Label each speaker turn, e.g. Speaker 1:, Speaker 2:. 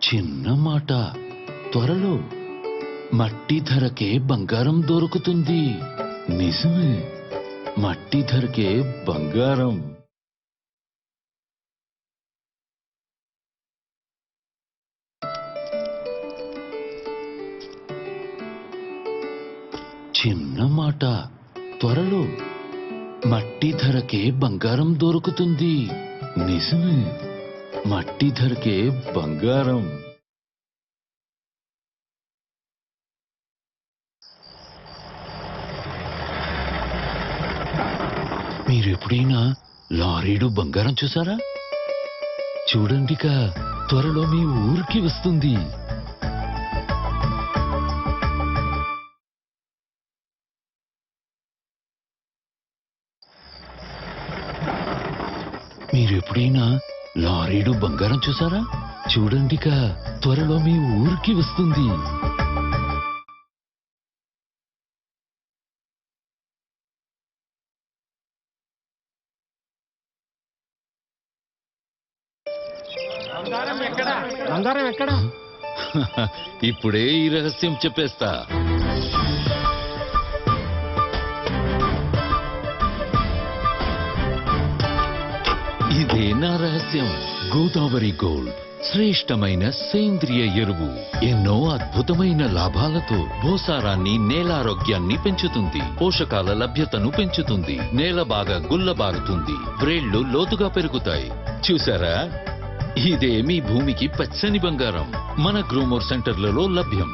Speaker 1: చిన్న మాట, త్వరలో మట్టి ధరకే బంగారం దొరుకుతుంది. నిజమే, మట్టి ధరకే బంగారం. చిన్న మాట, త్వరలో మట్టి ధరకే బంగారం దొరుకుతుంది. నిజమే, మట్టి ధరకే బంగారం. మీరెప్పుడైనా లారీడు బంగారం చూసారా? చూడండిక, త్వరలో మీ ఊరికి వస్తుంది. మీరెప్పుడైనా లారీడు బంగారం చూసారా? చూడండిక, త్వరలో మీ ఊరికి వస్తుంది.
Speaker 2: బంగారం ఎక్కడా?
Speaker 1: ఇప్పుడే ఈ రహస్యం చెప్పేస్తా. ఇదే నా రహస్యం. గోదావరి గోల్డ్, శ్రేష్టమైన సేంద్రియ ఎరువు. ఎన్నో అద్భుతమైన లాభాలతో భూసారాన్ని, నేలారోగ్యాన్ని పెంచుతుంది, పోషకాల లభ్యతను పెంచుతుంది, నేల బాగా గుల్లబారుతుంది, వ్రేళ్లు లోతుగా పెరుగుతాయి. చూసారా, ఇదే మీ భూమికి పచ్చని బంగారం. మన గ్రోమోర్ సెంటర్లలో లభ్యం.